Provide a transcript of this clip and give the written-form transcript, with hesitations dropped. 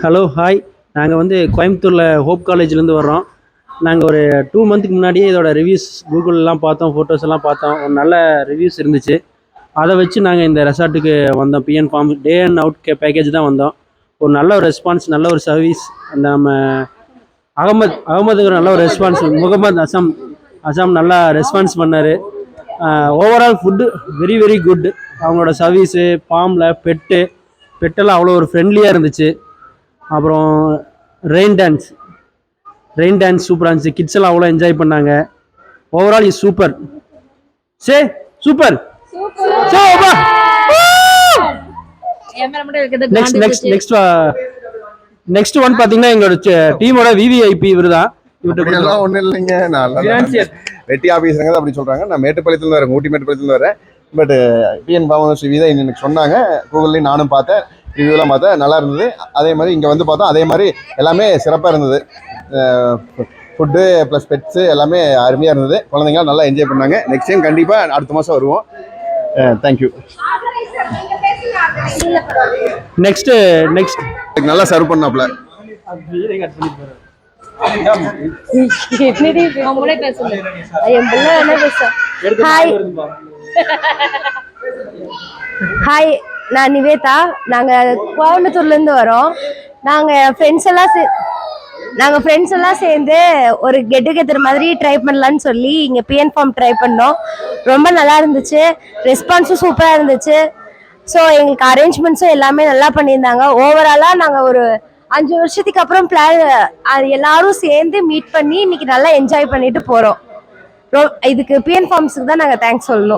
Hello hi. நாங்கள் வந்து கோயம்புத்தூரில் ஹோப் காலேஜ்லேருந்து வர்றோம். நாங்கள் ஒரு 2 மந்த்துக்கு முன்னாடியே இதோட ரிவ்யூஸ் கூகுளெலாம் பார்த்தோம், ஃபோட்டோஸ் எல்லாம் பார்த்தோம். ஒரு நல்ல ரிவ்யூஸ் இருந்துச்சு. அதை வச்சு நாங்கள் இந்த ரெசார்ட்டுக்கு வந்தோம். BN farm day and out package தான் வந்தோம். ஒரு நல்ல ஒரு ரெஸ்பான்ஸ், நல்ல ஒரு சர்வீஸ். அந்த நம்ம அகமதுங்கிற நல்ல ஒரு ரெஸ்பான்ஸ், முகமது அசாம் நல்லா ரெஸ்பான்ஸ் பண்ணார். Overall food very very good. அவங்களோட சர்வீஸு, ஃபார்மில் பெட்டெல்லாம் அவ்வளோ ஒரு ஃப்ரெண்ட்லியாக இருந்துச்சு. அப்புறம் ரெயின் டான்ஸ் சூப்பராக இருந்துச்சு. கிட்ஸ் எல்லாம் அவ்வளோ என்ஜாய் பண்ணாங்க. Overall is super. Super. Next one பார்த்தீங்கன்னா எங்களோட டீமோட விவிஐபி இவர் தான். ஒன்றும் இல்லைங்க, நான் வெட்டி ஆஃபீஸருங்க அப்படி சொல்கிறாங்க. நான் மேட்டுப்பாளையத்துலேருந்து வரேன், ஊட்டி மேட்டுப்பாளையத்துலேருந்து வரேன். பட் பிஎன் ஃபார்மர்ஸ் ரிவ்யூ தான் எனக்கு சொன்னாங்க. கூகுள்லேயும் நானும் பார்த்தேன், ரிவ்யூலாம் பார்த்தேன், நல்லா இருந்தது. அதே மாதிரி இங்கே வந்து பார்த்தோம், அதே மாதிரி எல்லாமே சிறப்பாக இருந்தது. ஃபுட்டு ப்ளஸ் பெட்ஸு எல்லாமே அருமையாக இருந்தது. குழந்தைங்களாம் நல்லா என்ஜாய் பண்ணாங்க. நெக்ஸ்ட் டைம் கண்டிப்பாக அடுத்த மாதம் வருவோம். தேங்க்யூ. நெக்ஸ்ட் நல்லா சர்வ் பண்ணாப்ல. ஹாய், நான் நிவேதா. நாங்கள் கோயம்புத்தூர்லேருந்து வரோம். நாங்கள் ஃப்ரெண்ட்ஸ் எல்லாம் சேர்ந்து ஒரு கெட் டுகெதர் மாதிரி ட்ரை பண்ணலான்னு சொல்லி இங்கே பிஎன் ஃபார்ம் ட்ரை பண்ணோம். ரொம்ப நல்லா இருந்துச்சு. ரெஸ்பான்ஸும் சூப்பராக இருந்துச்சு. ஸோ எங்களுக்கு அரேஞ்ச்மெண்ட்ஸும் எல்லாமே நல்லா பண்ணியிருந்தாங்க. ஓவராலாக நாங்கள் ஒரு 5 வருஷத்துக்கு அப்புறம் எல்லாரும் சேர்ந்து மீட் பண்ணி இன்னைக்கு நல்லா என்ஜாய் பண்ணிட்டு போகிறோம். இதுக்கு பிஎன் ஃபார்ம்ஸுக்கு தான் நாங்கள் தேங்க்ஸ் சொல்லணும்.